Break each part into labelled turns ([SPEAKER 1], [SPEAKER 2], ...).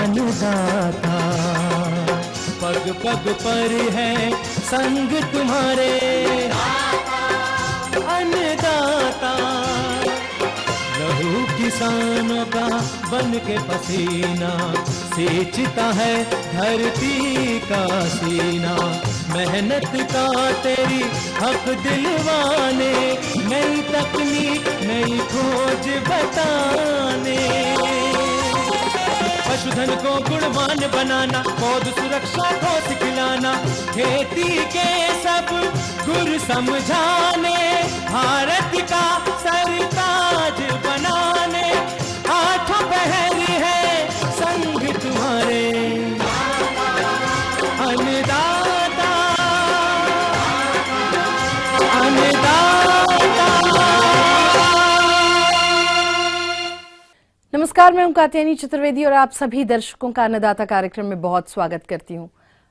[SPEAKER 1] अन्नदाता। पग पग पर है संग तुम्हारे अन्नदाता। लहू किसानों का बन के पसीना सींचता है धरती का सीना। मेहनत का तेरी हक दिलवाने, नई तकनीक नई खोज बताने। पशुधन को गुणवान बनाना, पौध सुरक्षा को सिखलाना, खेती के सब गुर समझाने, भारत का सरताज बनाने। आठों पहर है संग तुम्हारे अन्नदाता अन्नदाता।
[SPEAKER 2] नमस्कार, मैं हूं कात्यायनी चतुर्वेदी और आप सभी दर्शकों का अन्नदाता कार्यक्रम में बहुत स्वागत करती हूं।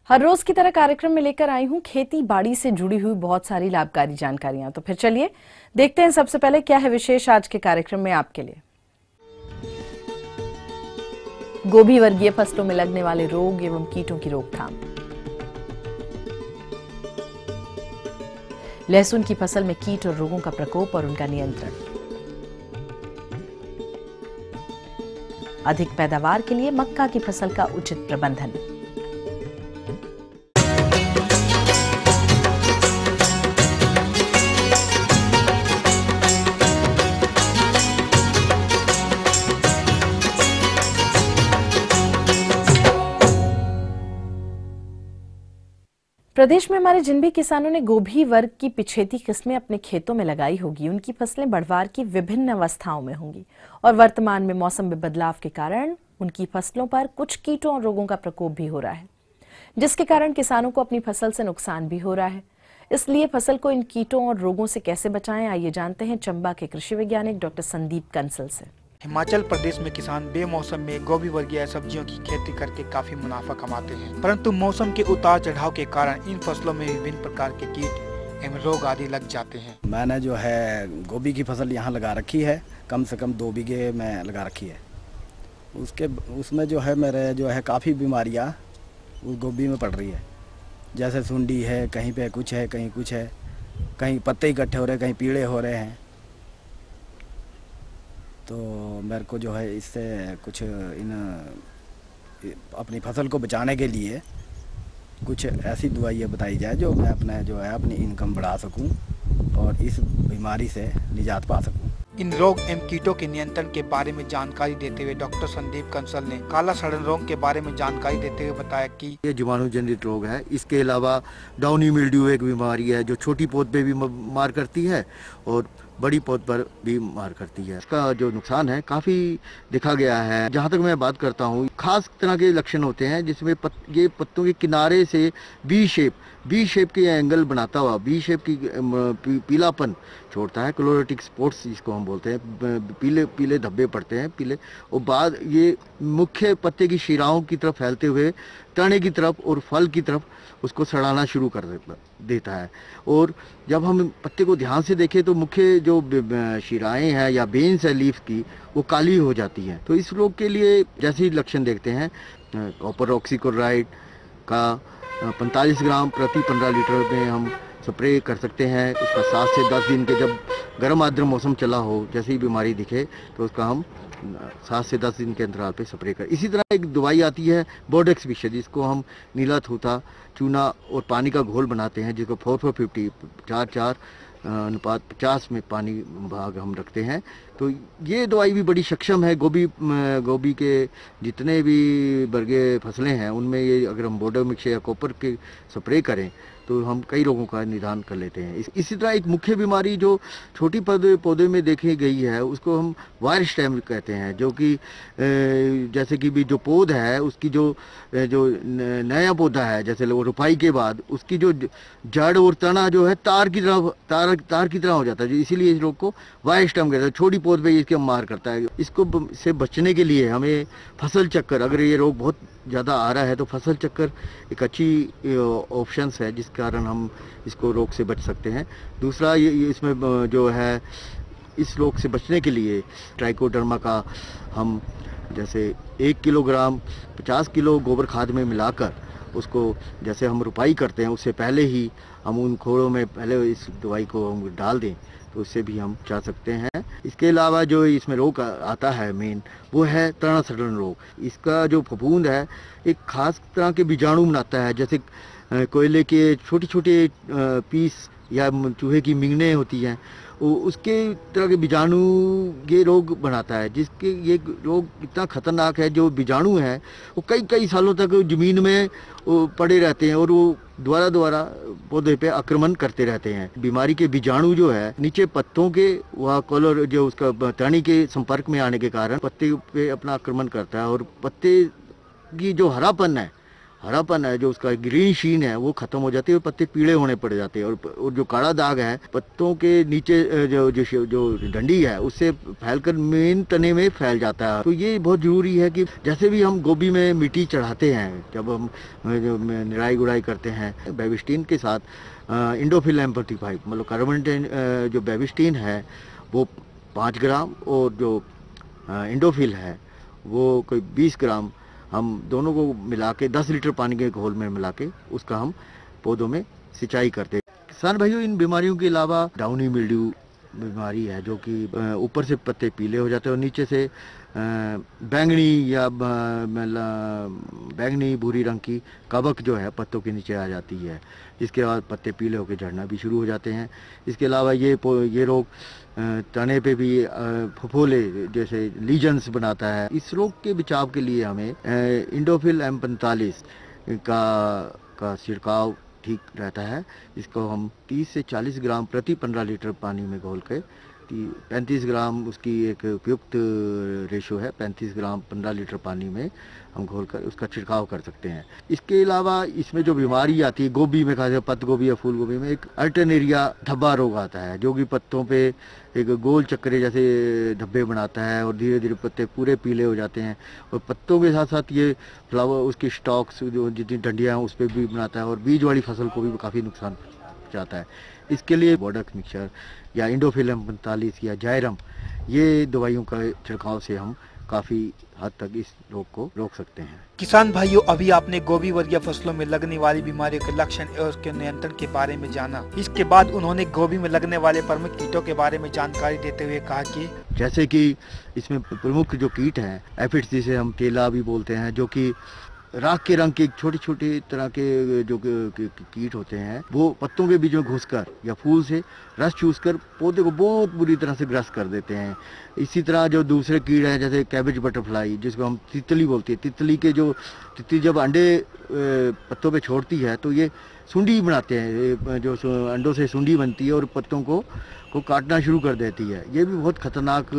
[SPEAKER 2] हर रोज की तरह कार्यक्रम में लेकर आई हूं खेती बाड़ी से जुड़ी हुई बहुत सारी लाभकारी जानकारियां। तो फिर चलिए देखते हैं सबसे पहले क्या है विशेष आज के कार्यक्रम में आपके लिए। गोभी वर्गीय फसलों में लगने वाले रोग एवं कीटों की रोकथाम। लहसुन की फसल में कीट और रोगों का प्रकोप और उनका नियंत्रण। अधिक पैदावार के लिए मक्का की फसल का उचित प्रबंधन। प्रदेश में हमारे जिन भी किसानों ने गोभी वर्ग की पिछेती किस्में अपने खेतों में लगाई होगी, उनकी फसलें बढ़वार की विभिन्न अवस्थाओं में होंगी और वर्तमान में मौसम में बदलाव के कारण उनकी फसलों पर कुछ कीटों और रोगों का प्रकोप भी हो रहा है, जिसके कारण किसानों को अपनी फसल से नुकसान भी हो रहा है। इसलिए फसल को इन कीटों और रोगों से कैसे बचाएं, आइए जानते हैं चंबा के कृषि वैज्ञानिक डॉक्टर संदीप कंसल से।
[SPEAKER 3] हिमाचल प्रदेश में किसान बेमौसम में गोभी वर्गीय सब्जियों की खेती करके काफी मुनाफा कमाते हैं, परंतु मौसम के उतार चढ़ाव के कारण इन फसलों में विभिन्न प्रकार के कीट एवं रोग आदि लग जाते हैं।
[SPEAKER 4] मैंने जो है गोभी की फसल यहाँ लगा रखी है, कम से कम 2 बीघे में लगा रखी है। उसमें जो है मेरे जो है काफ़ी बीमारियाँ उस गोभी में पड़ रही है। जैसे सुंडी है, कहीं पे कुछ है, कहीं कुछ है, कहीं पत्ते इकट्ठे हो रहे हैं, कहीं पीले हो रहे हैं। तो मेरे को जो है इससे कुछ अपनी फसल को बचाने के लिए कुछ ऐसी दवाइयाँ बताई जाए जो मैं अपनी इनकम बढ़ा सकूं और इस बीमारी से निजात पा सकूं।
[SPEAKER 3] इन रोग एवं कीटों के नियंत्रण के बारे में जानकारी देते हुए डॉक्टर संदीप कंसल ने काला सड़न रोग के बारे में जानकारी देते हुए बताया कि
[SPEAKER 5] ये जीवाणु जनित रोग है। इसके अलावा डाउनी मिल्ड्यू एक बीमारी है जो छोटी पौध पे भी मार करती है और बड़ी पौध पर भी मार करती है। इसका जो नुकसान है काफ़ी देखा गया है। जहाँ तक मैं बात करता हूँ, खास तरह के लक्षण होते हैं जिसमें ये पत्तों के किनारे से बी शेप के एंगल बनाता हुआ बी शेप की पीलापन छोड़ता है। क्लोरोटिक स्पॉट्स जिसको हम बोलते हैं, पीले पीले धब्बे पड़ते हैं पीले, और बाद ये मुख्य पत्ते की शिराओं की तरफ फैलते हुए तने की तरफ और फल की तरफ उसको सड़ाना शुरू कर देता है। और जब हम पत्ते को ध्यान से देखें तो मुख्य जो शिराएं हैं या बेन्स है लीफ की, वो काली हो जाती हैं। तो इस रोग के लिए जैसे ही लक्षण देखते हैं, कॉपर ऑक्सीक्लोराइड का 45 ग्राम प्रति 15 लीटर में हम स्प्रे कर सकते हैं। उसका 7 से 10 दिन के जब गर्म आर्द्र मौसम चला हो, जैसे ही बीमारी दिखे तो उसका हम 7 से 10 दिन के अंतराल पे स्प्रे कर। इसी तरह एक दवाई आती है बोर्डेक्स विषय, जिसको हम नीला थूथा चूना और पानी का घोल बनाते हैं, जिसको 4-4-50 4-4 अनुपात 50 में पानी भाग हम रखते हैं। तो ये दवाई भी बड़ी सक्षम है। गोभी के जितने भी वर्गीय फसलें हैं उनमें ये अगर हम बोर्डेक्स मिक्स या कॉपर के स्प्रे करें तो हम कई रोगों का निदान कर लेते हैं। इसी तरह एक मुख्य बीमारी जो छोटी पौधे में देखी गई है उसको हम वायर स्टेम कहते हैं, जो कि जैसे कि भी जो पौध है उसकी जो नया पौधा है, जैसे रोपाई के बाद उसकी जो जड़ और तना जो है तार की तरह हो जाता है। इसीलिए इस रोग को वायर स्टेम कहते हैं। छोटी पौध पे इसके मार करता है। इसको से बचने के लिए हमें फसल चक्कर, अगर ये रोग बहुत ज़्यादा आ रहा है तो फसल चक्कर एक अच्छी ऑप्शंस है जिस कारण हम इसको रोग से बच सकते हैं। दूसरा ये इसमें जो है इस रोग से बचने के लिए ट्राइकोडर्मा का हम जैसे 1 किलोग्राम 50 किलो गोबर खाद में मिलाकर उसको जैसे हम रुपाई करते हैं उससे पहले ही हम उन खोड़ों में पहले इस दवाई को हम डाल दें तो उससे भी हम बचा सकते हैं। इसके अलावा जो इसमें रोग आता है मेन वो है तना सड़न रोग। इसका जो फफूंद है एक खास तरह के बीजाणु बनाता है, जैसे कोयले के छोटे छोटे पीस या चूहे की मिंगने होती हैं उसके तरह के बीजाणु ये रोग बनाता है, जिसके ये रोग इतना खतरनाक है। जो बीजाणु है वो कई कई सालों तक ज़मीन में पड़े रहते हैं और वो दोबारा पौधे पे आक्रमण करते रहते हैं। बीमारी के बीजाणु जो है नीचे पत्तों के वह कलर जो उसका टहनी के संपर्क में आने के कारण पत्ते पे अपना आक्रमण करता है और पत्ते की जो हरापन है जो उसका ग्रीन शीन है वो खत्म हो जाती है और पत्ते पीले होने पड़ जाते हैं और जो काला दाग है पत्तों के नीचे जो डंडी है उससे फैलकर मेन तने में फैल जाता है। तो ये बहुत जरूरी है कि जैसे भी हम गोभी में मिट्टी चढ़ाते हैं, जब हम निराई गुड़ाई करते हैं बेबिस्टीन के साथ इंडोफिल M35 मतलब कार्बोनेटेड जो बेबिस्टीन है वो 5 ग्राम और जो इंडोफिल है वो कोई 20 ग्राम हम दोनों को मिला के 10 लीटर पानी के घोल में मिला के उसका हम पौधों में सिंचाई करते हैं। किसान भाइयों, इन बीमारियों के अलावा डाउनी मिल्ड्यू बीमारी है जो कि ऊपर से पत्ते पीले हो जाते हैं और नीचे से बैंगनी भूरी रंग की कवक जो है पत्तों के नीचे आ जाती है, जिसके बाद पत्ते पीले होकर झड़ना भी शुरू हो जाते हैं। इसके अलावा ये रोग तने पे भी फफोले जैसे लीजन्स बनाता है। इस रोग के बचाव के लिए हमें इंडोफिल M45 का छिड़काव ठीक रहता है। इसको हम 30 से 40 ग्राम प्रति 15 लीटर पानी में घोल के 35 ग्राम उसकी एक उपयुक्त रेशो है, 35 ग्राम 15 लीटर पानी में हम घोलकर उसका छिड़काव कर सकते हैं। इसके अलावा इसमें जो बीमारी आती है गोभी में, खासकर पत्त गोभी या फूल गोभी में एक अल्टरनेरिया धब्बा रोग आता है जो कि पत्तों पे एक गोल चक्रे जैसे धब्बे बनाता है और धीरे धीरे पत्ते पूरे पीले हो जाते हैं और पत्तों के साथ साथ ये फ्लावर उसकी स्टॉक्स जो जितनी डंडियाँ हैं उस पर भी बनाता है और बीज वाली फसल को भी काफ़ी नुकसान पहुँचाता है। इसके लिए बोडक मिक्सचर या इंडोफिल M45 या जायरम ये दवाइयों का छिड़काव से हम काफ़ी हद तक इस रोग को रोक सकते हैं।
[SPEAKER 3] किसान भाइयों, अभी आपने गोभी वर्गीय फसलों में लगने वाली बीमारियों के लक्षण और उसके नियंत्रण के बारे में जाना। इसके बाद उन्होंने गोभी में लगने वाले प्रमुख कीटों के बारे में जानकारी देते हुए कहा कि
[SPEAKER 5] जैसे कि इसमें प्रमुख जो कीट हैं एफिड्स जिसे हम टेला भी बोलते हैं, जो कि राख के रंग के छोटे छोटे तरह के जो कीट होते हैं वो पत्तों के बीच में घुसकर या फूल से रस चूसकर पौधे को बहुत बुरी तरह से ग्रस्त कर देते हैं। इसी तरह जो दूसरे कीड़े हैं जैसे कैबेज बटरफ्लाई जिसको हम तितली बोलते हैं, तितली जब अंडे पत्तों पे छोड़ती है तो ये सुंडी बनाते हैं, जो अंडों से सुंडी बनती है और पत्तों को काटना शुरू कर देती है। ये भी बहुत खतरनाक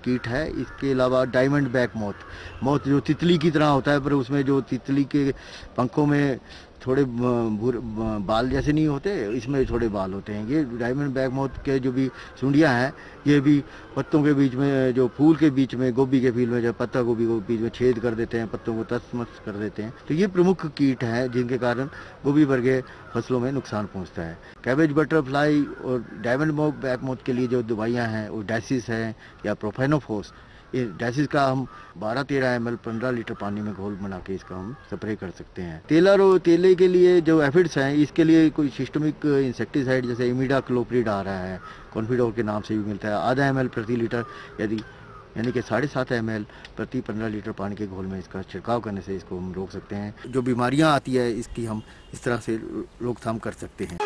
[SPEAKER 5] कीट है। इसके अलावा डायमंड बैक मौत जो तितली की तरह होता है पर उसमें जो तितली के पंखों में थोड़े बाल जैसे नहीं होते, इसमें थोड़े बाल होते हैं। ये डायमंड बैक मौत के जो भी सुंडियां हैं ये भी पत्तों के बीच में जो फूल के बीच में गोभी के फील में जब पत्ता गोभी को बीच में छेद कर देते हैं, पत्तों को तस्तमस्त कर देते हैं। तो ये प्रमुख कीट हैं जिनके कारण गोभी वर्गीय फसलों में नुकसान पहुंचता है। कैबेज बटरफ्लाई और डायमंड बैक मौत के लिए जो दवाइयाँ हैं वो डायसिस है या प्रोफेनोफोस। ये डायसिस का हम 12-13 ml 15 लीटर पानी में घोल बना के इसका हम स्प्रे कर सकते हैं। तेले के लिए जो एफिड्स हैं इसके लिए कोई सिस्टमिक इंसेक्टिसाइड जैसे इमिडाक्लोप्रिड आ रहा है, कॉन्फिडोर के नाम से भी मिलता है। आधा ml प्रति लीटर यानी कि 7.5 ml प्रति 15 लीटर पानी के घोल में इसका छिड़काव करने से इसको हम रोक सकते हैं। जो बीमारियां आती है इसकी हम इस तरह से रोकथाम कर सकते हैं।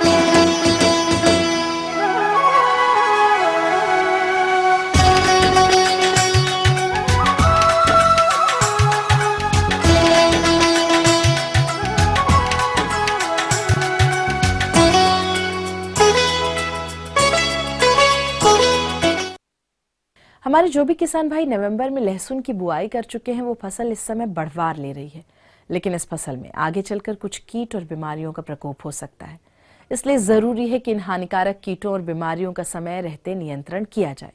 [SPEAKER 2] हमारे जो भी किसान भाई नवंबर में लहसुन की बुआई कर चुके हैं वो फसल इस समय बढ़वार ले रही है, लेकिन इस फसल में आगे चलकर कुछ कीट और बीमारियों का प्रकोप हो सकता है। इसलिए जरूरी है कि इन हानिकारक कीटों और बीमारियों का समय रहते नियंत्रण किया जाए।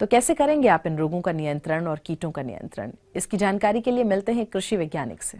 [SPEAKER 2] तो कैसे करेंगे आप इन रोगों का नियंत्रण और कीटों का नियंत्रण? इसकी जानकारी के लिए मिलते हैं कृषि वैज्ञानिक से।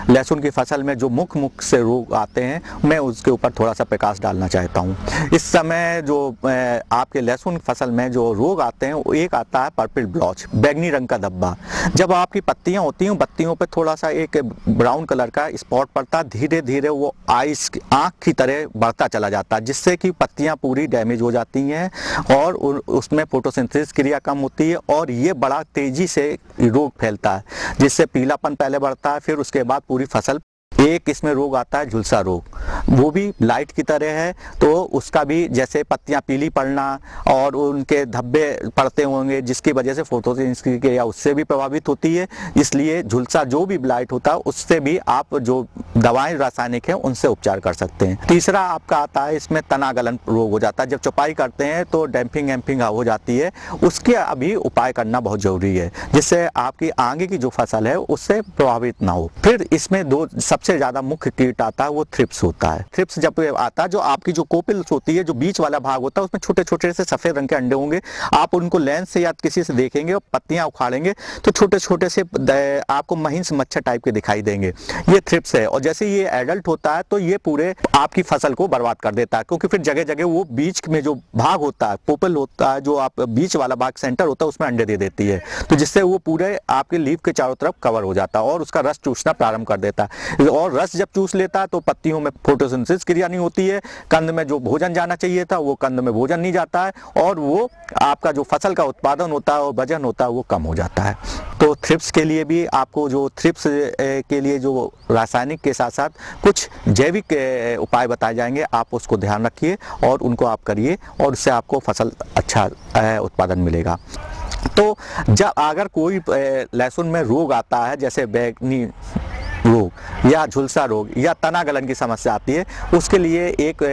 [SPEAKER 6] लहसुन की फसल में जो मुख्य से रोग आते हैं, मैं उसके ऊपर थोड़ा सा प्रकाश डालना चाहता हूँ। इस समय जो आपके लहसुन फसल में जो रोग आते हैं, वो एक आता है पर्पल ब्लॉच, बैंगनी रंग का धब्बा। जब आपकी पत्तियां होती हैं, पत्तियों पे थोड़ा सा एक ब्राउन कलर का स्पॉट पड़ता है, धीरे धीरे वो आँख की तरह बढ़ता चला जाता है, जिससे कि पत्तियां पूरी डैमेज हो जाती हैं और उसमें फोटोसिंथेसिस क्रिया कम होती है और ये बड़ा तेजी से रोग फैलता है, जिससे पीलापन पहले बढ़ता है, फिर उसके बाद पूरी फसल। एक इसमें रोग आता है झुलसा रोग, वो भी लाइट की तरह है, तो उसका भी जैसे पत्तियां पीली पड़ना और उनके धब्बे पड़ते होंगे, जिसकी वजह से फोटोसिंथेसिस क्रिया उससे भी प्रभावित होती है। इसलिए झुलसा जो भी ब्लाइट होता है, उससे भी आप जो दवाएं रासायनिक हैं उनसे उपचार कर सकते हैं। तीसरा आपका आता है इसमें तना गलन रोग हो जाता है। जब चौपाई करते हैं तो डैम्पिंग एम्पिंग हो जाती है, उसके अभी उपाय करना बहुत जरूरी है, जिससे आपकी आगे की जो फसल है उससे प्रभावित ना हो। फिर इसमें दो सबसे ज्यादा मुख्य कीट आता है, वो थ्रिप्स होता है। थ्रिप्स जब आता है, जो आपकी जो कोपिल्स होती है, जो बीच वाला भाग होता है, उसमें छोटे छोटे से सफेद रंग के अंडे होंगे। आप उनको लेंस से या किसी से देखेंगे और पत्तियां उखाड़ेंगे तो छोटे छोटे से आपको महिंस मच्छर टाइप के दिखाई देंगे, ये थ्रिप्स है। और जैसे ये एडल्ट होता है तो ये पूरे आपकी फसल को बर्बाद कर देता है, क्योंकि फिर जगह जगह वो बीच में जो भाग होता है, पोपल होता है, जो आप बीच वाला भाग सेंटर होता है, उसमें अंडे दे देती है, तो जिससे वो पूरे आपके लीफ के चारों तरफ कवर हो जाता है और उसका रस चूसना प्रारंभ कर देता है। और रस जब चूस लेता है तो पत्तियों में फोटोसिंथेसिस क्रिया नहीं होती है, कंद में जो भोजन जाना चाहिए था वो कंद में भोजन नहीं जाता है, और वो आपका जो फसल का उत्पादन होता है और वजन होता है वो कम हो जाता है। तो थ्रिप्स के लिए भी आपको जो थ्रिप्स के लिए जो रासायनिक के साथ साथ कुछ जैविक उपाय बताए जाएंगे, आप उसको ध्यान रखिए और उनको आप करिए, और उससे आपको फसल अच्छा उत्पादन मिलेगा। तो जब अगर कोई लहसुन में रोग आता है, जैसे बैंगनी रोग या झुलसा रोग या तना गलन की समस्या आती है, उसके लिए एक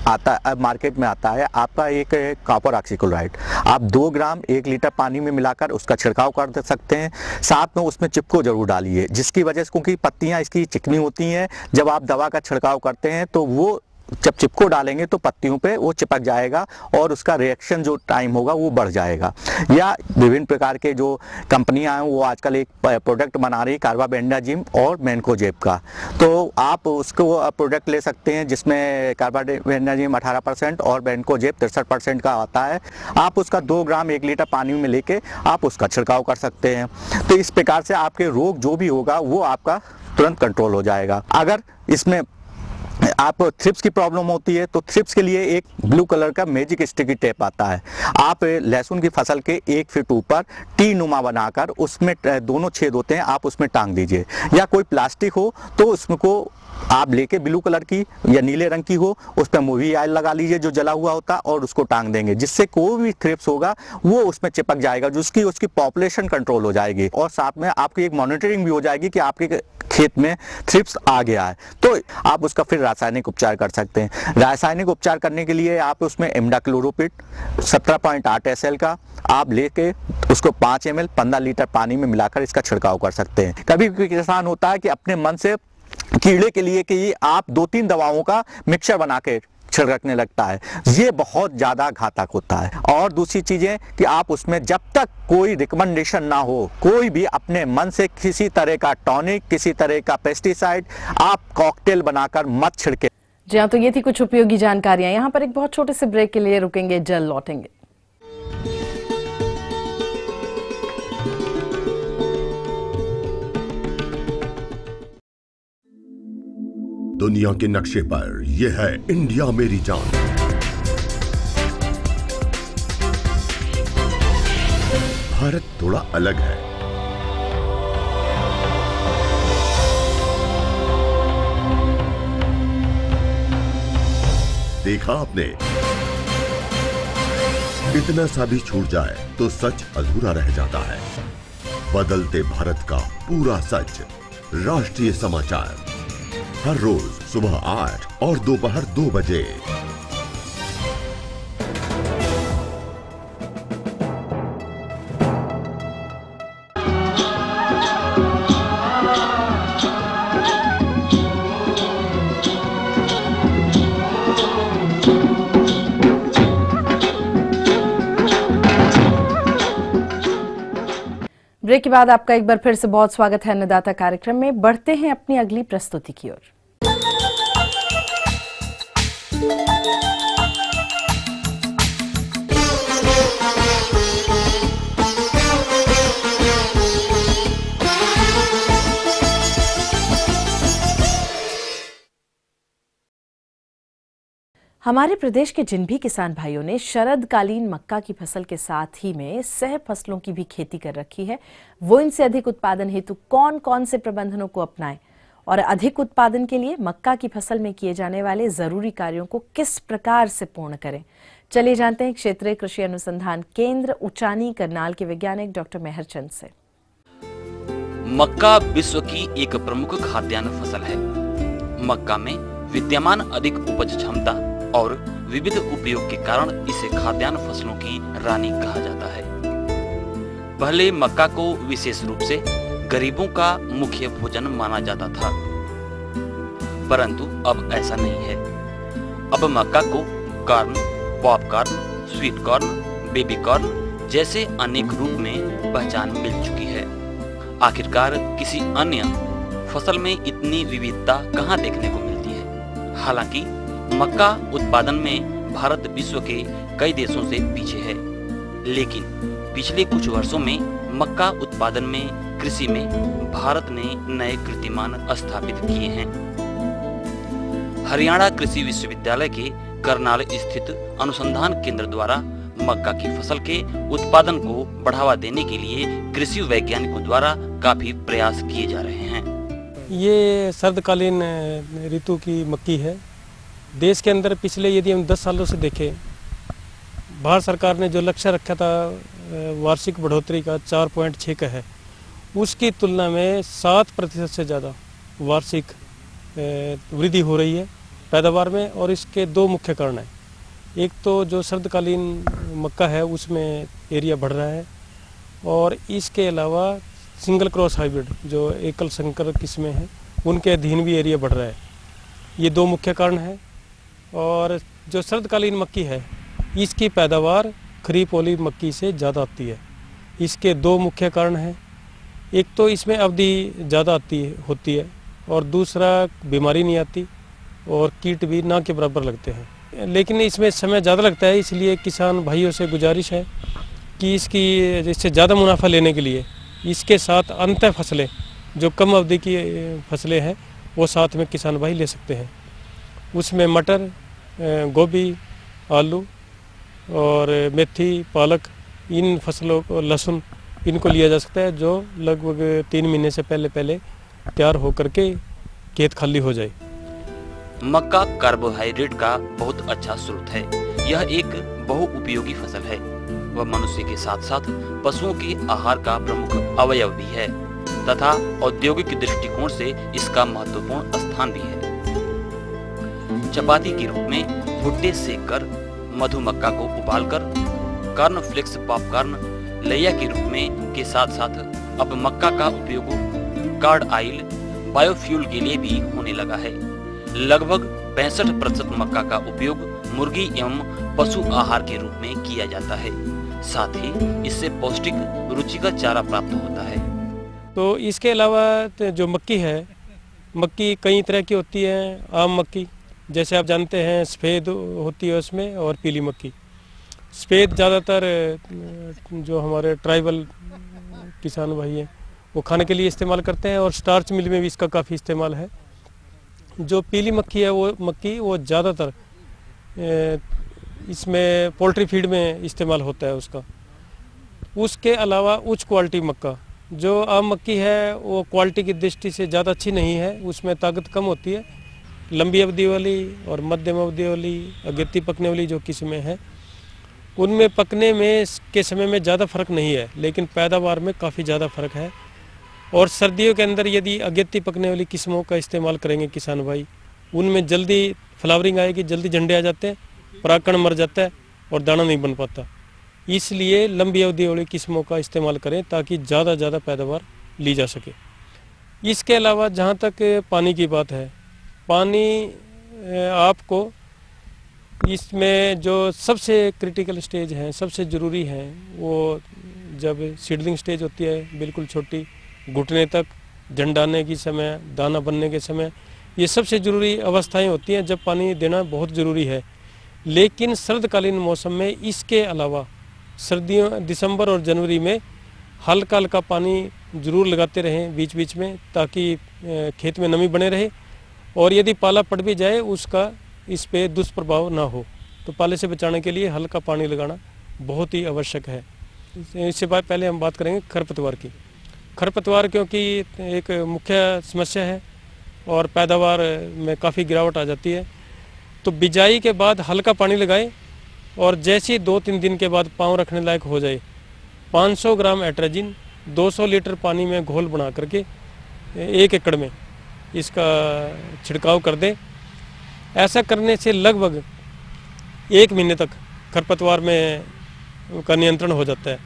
[SPEAKER 6] आता मार्केट में आता है आपका एक कॉपर ऑक्सीक्लोराइड। आप 2 ग्राम 1 लीटर पानी में मिलाकर उसका छिड़काव कर सकते हैं। साथ में उसमें चिपको जरूर डालिए, जिसकी वजह से, क्योंकि पत्तियां इसकी चिकनी होती हैं, जब आप दवा का छिड़काव करते हैं तो वो जब चिपको डालेंगे तो पत्तियों पे वो चिपक जाएगा और उसका रिएक्शन जो टाइम होगा वो बढ़ जाएगा। या विभिन्न प्रकार के जो कंपनियां हैं वो आजकल एक प्रोडक्ट बना रही है, कार्बाबेंडाजिम और मैनकोजेब का, तो आप उसको प्रोडक्ट ले सकते हैं, जिसमें कार्बाबेंडाजिम 18% और मैनकोजेब 63% का आता है। आप उसका 2 ग्राम 1 लीटर पानी में लेके आप उसका छिड़काव कर सकते हैं। तो इस प्रकार से आपके रोग जो भी होगा वो आपका तुरंत कंट्रोल हो जाएगा। अगर इसमें आप थ्रिप्स की प्रॉब्लम होती है तो थ्रिप्स के लिए एक ब्लू कलर का मैजिक स्टिकी टेप आता है। आप लहसुन की फसल के 1 फीट ऊपर टी नुमा बनाकर उसमें दोनों छेद होते हैं, आप उसमें टांग दीजिए, या कोई प्लास्टिक हो तो उसको आप लेके ब्लू कलर की या नीले रंग की हो, उस पर मूवी ऑयल लगा लीजिए जो जला हुआ होता, और उसको टांग देंगे, जिससे कोई भी थ्रिप्स होगा वो उसमें चिपक जाएगा, जिसकी उसकी पॉपुलेशन कंट्रोल हो जाएगी, और साथ में आपकी एक मॉनिटरिंग भी हो जाएगी कि आपके खेत में थ्रिप्स आ गया है। तो आप उसका फिर रासायनिक उपचार कर सकते हैं। रासायनिक उपचार करने के लिए आप उसमें इमिडाक्लोप्रिड 17.8 SL का आप लेके उसको 5 ml 15 लीटर पानी में मिलाकर इसका छिड़काव कर सकते हैं। कभी कभी किसान होता है कि अपने मन से कीड़े के लिए कि आप 2-3 दवाओं का मिक्सचर बना के छिड़कने लगता है, ये बहुत ज्यादा घातक होता है। और दूसरी चीजें कि आप उसमें जब तक कोई रिकमेंडेशन ना हो, कोई भी अपने मन से किसी तरह का टॉनिक, किसी तरह का पेस्टिसाइड आप कॉकटेल बनाकर मत छिड़के।
[SPEAKER 2] जी हाँ, तो ये थी कुछ उपयोगी जानकारियां। यहाँ पर एक बहुत छोटे से ब्रेक के लिए रुकेंगे, जल्द लौटेंगे।
[SPEAKER 7] दुनिया के नक्शे पर यह है इंडिया मेरी जान। भारत थोड़ा अलग है। देखा आपने, इतना सा भी छूट जाए तो सच अधूरा रह जाता है। बदलते भारत का पूरा सच। राष्ट्रीय समाचार हर रोज सुबह 8 और दोपहर 2 बजे।
[SPEAKER 2] ब्रेक के बाद आपका एक बार फिर से बहुत स्वागत है अन्नदाता कार्यक्रम में। बढ़ते हैं अपनी अगली प्रस्तुति की ओर। हमारे प्रदेश के जिन भी किसान भाइयों ने शरदकालीन मक्का की फसल के साथ ही में सह फसलों की भी खेती कर रखी है, वो इनसे अधिक उत्पादन हेतु कौन कौन से प्रबंधनों को अपनाएं और अधिक उत्पादन के लिए मक्का की फसल में किए जाने वाले जरूरी कार्यों को किस प्रकार से पूर्ण करें। चलिए जानते हैं क्षेत्रीय कृषि अनुसंधान केंद्र उचानी करनाल के वैज्ञानिक डॉक्टर मेहरचंद से।
[SPEAKER 8] मक्का विश्व की एक प्रमुख खाद्यान्न फसल है। मक्का में विद्यमान अधिक उपज क्षमता और विविध उपयोग के कारण इसे खाद्यान्न फसलों की रानी कहा जाता है। पहले मक्का को विशेष रूप से गरीबों का मुख्य भोजन माना जाता था, परंतु अब ऐसा नहीं है। अब मक्का को corn, popcorn, sweet corn, baby corn जैसे अनेक रूप में पहचान मिल चुकी है। आखिरकार किसी अन्य फसल में इतनी विविधता कहां देखने को मिलती है। हालांकि मक्का उत्पादन में भारत विश्व के कई देशों से पीछे है, लेकिन पिछले कुछ वर्षों में मक्का उत्पादन में कृषि में भारत ने नए कीर्तिमान स्थापित किए हैं। हरियाणा कृषि विश्वविद्यालय के करनाल स्थित अनुसंधान केंद्र द्वारा मक्का की फसल के उत्पादन को बढ़ावा देने के लिए कृषि वैज्ञानिकों द्वारा काफी प्रयास किए जा रहे हैं।
[SPEAKER 9] ये शरदकालीन ऋतु की मक्की है। देश के अंदर पिछले यदि हम 10 सालों से देखें, भारत सरकार ने जो लक्ष्य रखा था वार्षिक बढ़ोतरी का 4.6 का है, उसकी तुलना में 7% से ज़्यादा वार्षिक वृद्धि हो रही है पैदावार में। और इसके दो मुख्य कारण हैं। एक तो जो शरदकालीन मक्का है उसमें एरिया बढ़ रहा है, और इसके अलावा सिंगल क्रॉस हाइब्रिड जो एकल संकर किस्में हैं उनके अधीन भी एरिया बढ़ रहा है। ये दो मुख्य कारण हैं। और जो शरदकालीन मक्की है इसकी पैदावार खरीफ वाली मक्की से ज़्यादा आती है। इसके दो मुख्य कारण हैं। एक तो इसमें अवधि ज़्यादा होती है, और दूसरा बीमारी नहीं आती और कीट भी ना के बराबर लगते हैं। लेकिन इसमें समय ज़्यादा लगता है, इसलिए किसान भाइयों से गुजारिश है कि इससे ज़्यादा मुनाफा लेने के लिए इसके साथ अंतर फसलें जो कम अवधि की फसलें हैं वो साथ में किसान भाई ले सकते हैं। उसमें मटर, गोभी, आलू और मेथी, पालक, इन फसलों को, लहसुन, इनको लिया जा सकता है, जो लगभग 3 महीने से पहले तैयार होकर के खेत खाली हो जाए।
[SPEAKER 8] मक्का कार्बोहाइड्रेट का बहुत अच्छा स्रोत है। यह एक बहुउपयोगी फसल है। वह मनुष्य के साथ साथ पशुओं के आहार का प्रमुख अवयव भी है तथा औद्योगिक दृष्टिकोण से इसका महत्वपूर्ण स्थान भी है। चपाती के रूप में भुट्टे सेककर, मधुमक्का को उबालकर, कॉर्नफ्लेक्स, पॉपकॉर्न, लैया के रूप में के साथ साथ अब मक्का का उपयोग कार्ड ऑयल, बायोफ्यूल के लिए भी होने लगा है। लगभग 65% मक्का का उपयोग मुर्गी एवं पशु आहार के रूप में किया जाता है। साथ ही इससे पौष्टिक रुचिकर चारा प्राप्त होता है।
[SPEAKER 9] तो इसके अलावा जो मक्की है, मक्की कई तरह की होती है। आम मक्की जैसे आप जानते हैं सफ़ेद होती है उसमें, और पीली मक्की। सफ़ेद ज़्यादातर जो हमारे ट्राइबल किसान भाई हैं वो खाने के लिए इस्तेमाल करते हैं, और स्टार्च मिल में भी इसका काफ़ी इस्तेमाल है। जो पीली मक्खी है वो ज़्यादातर इसमें पोल्ट्री फीड में इस्तेमाल होता है उसका। उसके अलावा उच्च क्वालिटी मक्का, जो आम मक्की है वो क्वालिटी की दृष्टि से ज़्यादा अच्छी नहीं है, उसमें ताकत कम होती है। लंबी अवधि वाली और मध्यम अवधि वाली, अगेती पकने वाली जो किस्में हैं, उनमें पकने में के समय में ज़्यादा फर्क नहीं है, लेकिन पैदावार में काफ़ी ज़्यादा फर्क है। और सर्दियों के अंदर यदि अगेती पकने वाली किस्मों का इस्तेमाल करेंगे किसान भाई, उनमें जल्दी फ्लावरिंग आएगी, जल्दी झंडे आ जाते हैं, परागकण मर जाता है और दाना नहीं बन पाता। इसलिए लंबी अवधि वाली किस्मों का इस्तेमाल करें ताकि ज़्यादा पैदावार ली जा सके। इसके अलावा जहाँ तक पानी की बात है, पानी आपको इसमें जो सबसे क्रिटिकल स्टेज है, सबसे ज़रूरी है, वो जब सीडलिंग स्टेज होती है बिल्कुल छोटी, घुटने तक, जन डालने की समय, दाना बनने के समय, ये सबसे ज़रूरी अवस्थाएं होती हैं जब पानी देना बहुत ज़रूरी है। लेकिन सर्दकालीन मौसम में इसके अलावा सर्दियों दिसंबर और जनवरी में हल्का हल्का पानी ज़रूर लगाते रहें बीच बीच में, ताकि खेत में नमी बने रहे और यदि पाला पड़ भी जाए उसका इस पे दुष्प्रभाव ना हो। तो पाले से बचाने के लिए हल्का पानी लगाना बहुत ही आवश्यक है। इससे पहले हम बात करेंगे खरपतवार की। खरपतवार क्योंकि एक मुख्य समस्या है और पैदावार में काफ़ी गिरावट आ जाती है, तो बिजाई के बाद हल्का पानी लगाएं और जैसे ही 2-3 दिन के बाद पाँव रखने लायक हो जाए 500 ग्राम एट्राजिन 200 लीटर पानी में घोल बना करके 1 एकड़ में इसका छिड़काव कर दें। ऐसा करने से लगभग 1 महीने तक खरपतवार में का नियंत्रण हो जाता है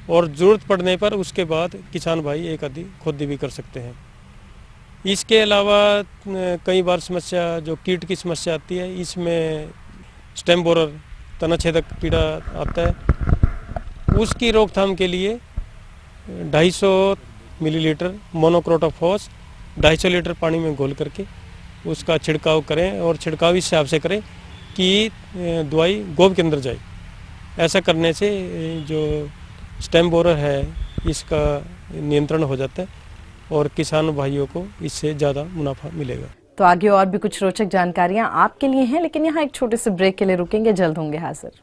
[SPEAKER 9] और ज़रूरत पड़ने पर उसके बाद किसान भाई एक आधी खुद भी कर सकते हैं। इसके अलावा कई बार समस्या जो कीट की समस्या आती है, इसमें स्टेम बोरर तना छेदक कीड़ा आता है, उसकी रोकथाम के लिए 250 मिलीलीटर मोनोक्रोटोफॉस 250 लीटर पानी में घोल करके उसका छिड़काव करें और छिड़काव इस हिसाब से करें कि दवाई गोब के अंदर जाए। ऐसा करने से जो स्टेम बोरर है इसका नियंत्रण हो जाता है और किसान भाइयों को इससे ज़्यादा मुनाफा मिलेगा।
[SPEAKER 2] तो आगे और भी कुछ रोचक जानकारियां आपके लिए हैं, लेकिन यहाँ एक छोटे से ब्रेक के लिए रुकेंगे, जल्द होंगे हाजिर।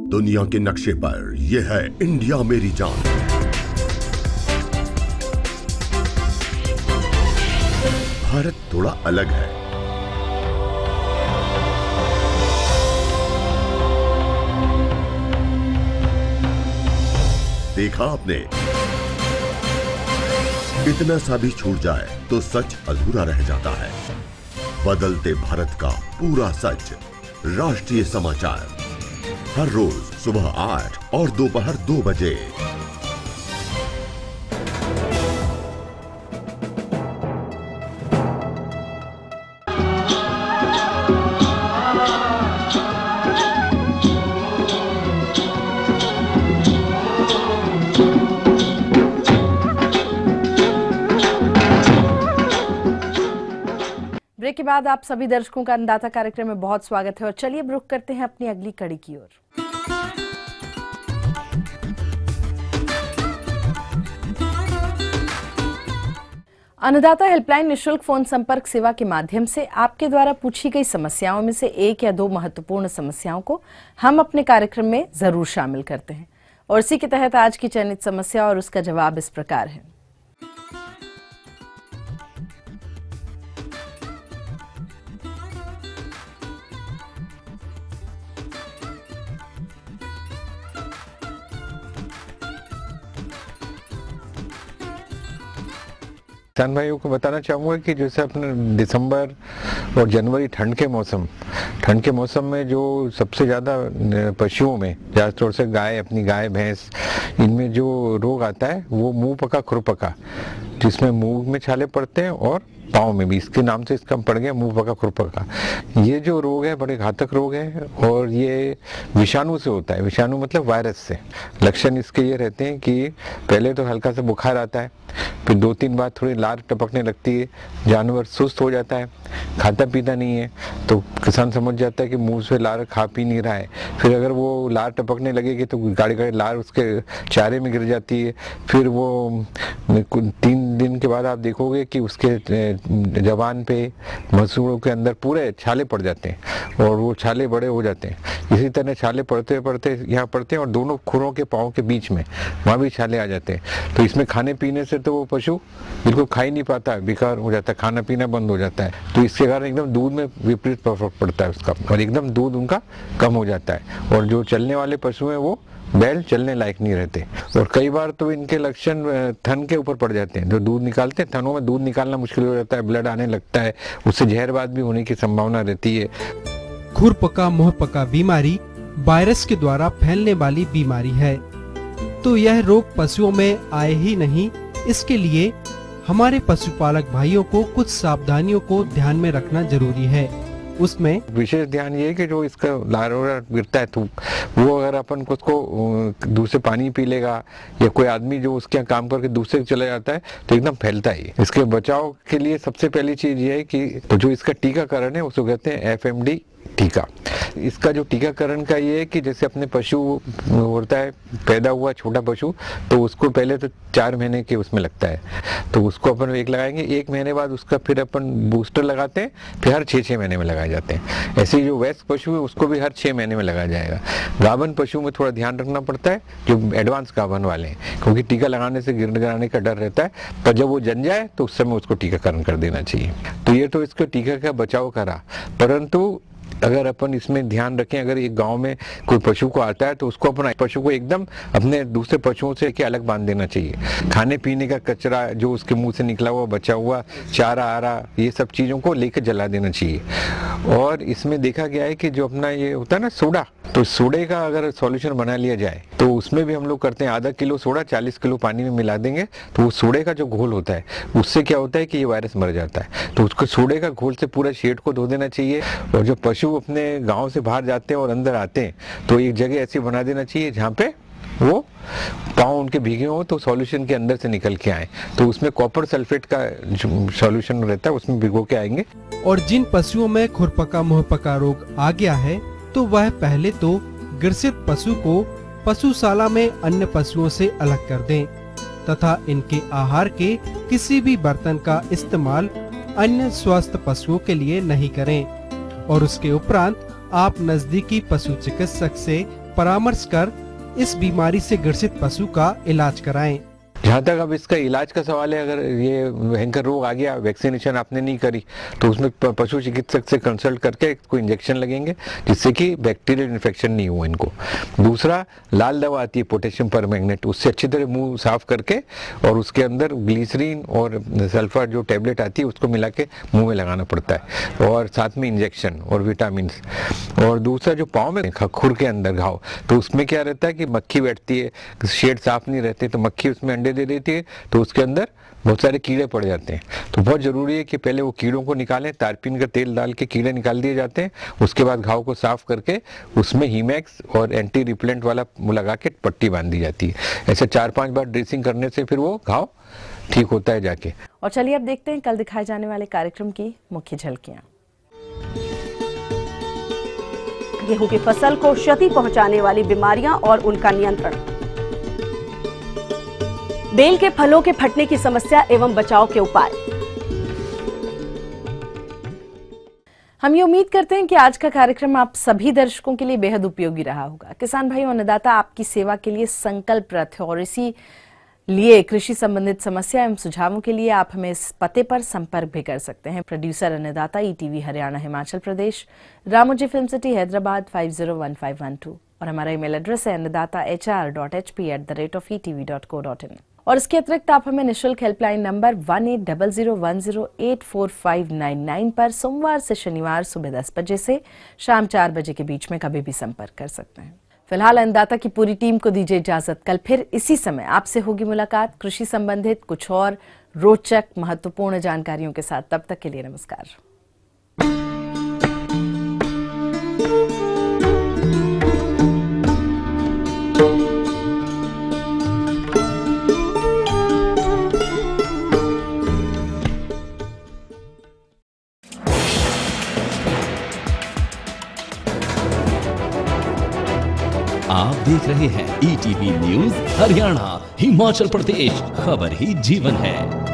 [SPEAKER 7] दुनिया के नक्शे पर यह है इंडिया मेरी जान। भारत थोड़ा अलग है। देखा आपने, इतना सा भी छूट जाए तो सच अधूरा रह जाता है। बदलते भारत का पूरा सच, राष्ट्रीय समाचार, हर रोज सुबह 8 और दोपहर 2 बजे।
[SPEAKER 2] ब्रेक के बाद आप सभी दर्शकों का अन्नदाता कार्यक्रम में बहुत स्वागत है और चलिए अब रुख करते हैं अपनी अगली कड़ी की ओर। अन्नदाता हेल्पलाइन निशुल्क फोन संपर्क सेवा के माध्यम से आपके द्वारा पूछी गई समस्याओं में से 1 या 2 महत्वपूर्ण समस्याओं को हम अपने कार्यक्रम में जरूर शामिल करते हैं और इसी के तहत आज की चयनित समस्या और उसका जवाब इस प्रकार है।
[SPEAKER 6] किसान भाइयों को बताना चाहूँगा कि जैसे अपने दिसंबर और जनवरी ठंड के मौसम में जो सबसे ज़्यादा पशुओं में ज़्यादा तौर से अपनी गाय भैंस, इनमें जो रोग आता है वो मुंह पका खुरपका, जिसमें मुंह में छाले पड़ते हैं और पाँव में भी, इसके नाम से इसका पड़ गया मुंह पका खुरपका। ये जो रोग है बड़े घातक रोग है और ये विषाणु से होता है। विषाणु मतलब वायरस से। लक्षण इसके ये रहते हैं कि पहले तो हल्का सा बुखार आता है, फिर 2-3 बार थोड़ी लार टपकने लगती है, जानवर सुस्त हो जाता है, खाता पीता नहीं है, तो किसान समझ जाता है कि मुंह से लार खा पी नहीं रहा है। फिर अगर वो लार टपकने लगेगी तो गाड़ी लार उसके चारे में गिर जाती है। फिर वो 3 दिन के बाद आप देखोगे कि उसके जबान पे, मसूड़ों के अंदर पूरे छाले पड़ जाते हैं और वो छाले बड़े हो जाते हैं। इसी तरह छाले पड़ते पड़ते यहाँ पड़ते हैं और दोनों खुरों के पाँव के बीच में वहाँ भी छाले आ जाते हैं। तो इसमें खाने पीने से तो वो पशु बिल्कुल खा ही नहीं पाता, बेकार हो जाता है, खाना पीना बंद हो जाता है। तो इसके कारण एकदम दूध में विपरीत प्रभाव पड़ता है उसका और एकदम दूध उनका कम हो जाता है और जो चलने वाले पशु हैं वो बैल चलने लायक नहीं रहते। और कई बार तो इनके लक्षण थन के ऊपर पड़ जाते हैं। जो दूध निकालते हैं, थनों में दूध निकालना मुश्किल हो जाता है, ब्लड आने लगता है, उससे जहरबाद भी होने की संभावना रहती है।
[SPEAKER 10] खुरपका मुंहपका बीमारी वायरस के द्वारा फैलने वाली बीमारी है। तो यह रोग पशुओं में आए ही नहीं, इसके लिए हमारे पशुपालक भाइयों को कुछ सावधानियों को ध्यान में रखना जरूरी है। उसमें
[SPEAKER 11] विशेष ध्यान ये है कि जो इसका लार्वा गिरता है थूक, वो अगर अपन उसको दूसरे पानी पी लेगा या कोई आदमी जो उसके यहाँ काम करके दूसरे चला जाता है तो एकदम फैलता है। इसके बचाव के लिए सबसे पहली चीज ये है कि तो जो इसका टीकाकरण है उसको कहते हैं FMD टीका। इसका जो टीकाकरण का ये है कि जैसे अपने पशु होता है, पैदा हुआ छोटा पशु, तो उसको पहले तो 4 महीने के उसमें लगता है, तो उसको अपन एक लगाएंगे, 1 महीने बाद उसका फिर अपन बूस्टर लगाते हैं, फिर हर 6-6 महीने में लगाए जाते हैं। ऐसे जो वयस्क पशु है उसको भी हर 6 महीने में लगाया जाएगा। गाभन पशु में थोड़ा ध्यान रखना पड़ता है, जो एडवांस गाभन वाले हैं, क्योंकि टीका लगाने से गिरने गिराने का डर रहता है, पर जब वो जन जाए तो उस समय उसको टीकाकरण कर देना चाहिए। तो ये तो इसका टीका का बचाव करा, परंतु अगर अपन इसमें ध्यान रखें, अगर एक गांव में कोई पशु को आता है तो उसको अपना पशु को एकदम अपने दूसरे पशुओं से के अलग बांध देना चाहिए। खाने पीने का कचरा जो उसके मुंह से निकला हुआ बचा हुआ चारा आरा, ये सब चीज़ों को लेकर जला देना चाहिए। और इसमें देखा गया है कि जो अपना ये होता है ना सोडा, तो सोडे का अगर सॉल्यूशन बना लिया जाए तो उसमें भी हम लोग करते हैं, आधा किलो सोडा 40 किलो पानी में मिला देंगे, तो वो सोडे का जो घोल होता है उससे क्या होता है कि ये वायरस मर जाता है। तो उसको सोडे का घोल से पूरा शेड को धो देना चाहिए। और जो पशु अपने गांव से बाहर जाते हैं और अंदर आते हैं तो एक जगह ऐसी बना देना चाहिए जहाँ पे वो पाँव उनके भीगे हो तो सॉल्यूशन के अंदर से निकल के आए, तो उसमें कॉपर सल्फेट का सॉल्यूशन रहता है, उसमें भिगो के आएंगे।
[SPEAKER 10] और जिन पशुओं में खुरपका मुहपका रोग आ गया है तो वह पहले तो ग्रसित पशु को पशुशाला में अन्य पशुओं से अलग कर दें तथा इनके आहार के किसी भी बर्तन का इस्तेमाल अन्य स्वस्थ पशुओं के लिए नहीं करें। और उसके उपरांत आप नजदीकी पशु चिकित्सक से परामर्श कर इस बीमारी से ग्रसित पशु का इलाज कराएं।
[SPEAKER 11] जहाँ तक अब इसका इलाज का सवाल है, अगर ये भयंकर रोग आ गया, वैक्सीनेशन आपने नहीं करी, तो उसमें पशु चिकित्सक से कंसल्ट करके इसको इंजेक्शन लगेंगे जिससे कि बैक्टीरियल इन्फेक्शन नहीं हो इनको। दूसरा, लाल दवा आती है पोटेशियम परमैंगनेट, उससे अच्छी तरह मुंह साफ करके और उसके अंदर ग्लिसरीन और सल्फर जो टैबलेट आती है उसको मिला के मुँह में लगाना पड़ता है, और साथ में इंजेक्शन और विटामिन। और दूसरा, जो पाँव में खुर के अंदर घाव, तो उसमें क्या रहता है कि मक्खी बैठती है, शेड साफ नहीं रहते तो मक्खी उसमें अंडे दे देती है, तो उसके अंदर बहुत सारे कीड़े पड़ जाते हैं। तो बहुत जरूरी है कि पहले वो कीड़ों को निकालें, तारपीन का तेल डाल के कीड़े निकाल दिए जाते हैं, उसके बाद घाव को साफ करके उसमें हीमैक्स और एंटी रिपेलेंट वाला लगा के पट्टी बांध दी जाती है। ऐसे 4-5 बार ड्रेसिंग करने से फिर वो घाव ठीक होता है जाके।
[SPEAKER 2] और चलिए अब देखते हैं कल दिखाए जाने वाले कार्यक्रम की मुख्य झलकियां।
[SPEAKER 12] गेहूं की फसल को क्षति पहुंचाने वाली बीमारियां और उनका नियंत्रण, बेल के फलों के फटने की समस्या एवं बचाव के उपाय।
[SPEAKER 2] हम ये उम्मीद करते हैं कि आज का कार्यक्रम आप सभी दर्शकों के लिए बेहद उपयोगी रहा होगा। किसान भाई और अन्नदाता आपकी सेवा के लिए संकल्परत है और इसी लिए कृषि संबंधित समस्या एवं सुझावों के लिए आप हमें इस पते पर संपर्क भी कर सकते हैं। प्रोड्यूसर अन्नदाता, ETV Haryana Himachal Pradesh, Ramoji film city Hyderabad 501512, और हमारा ईमेल एड्रेस है annadaata.hr.hp@etv.co.in। और इसके अतिरिक्त आप हमें निःशुल्क हेल्पलाइन नंबर 1800108599 पर सोमवार से शनिवार सुबह 10 बजे से शाम 4 बजे के बीच में कभी भी संपर्क कर सकते हैं। फिलहाल अन्नदाता की पूरी टीम को दीजिए इजाजत। कल फिर इसी समय आपसे होगी मुलाकात कृषि संबंधित कुछ और रोचक महत्वपूर्ण जानकारियों के साथ। तब तक के लिए नमस्कार।
[SPEAKER 13] आप देख रहे हैं ETV न्यूज हरियाणा हिमाचल प्रदेश, खबर ही जीवन है।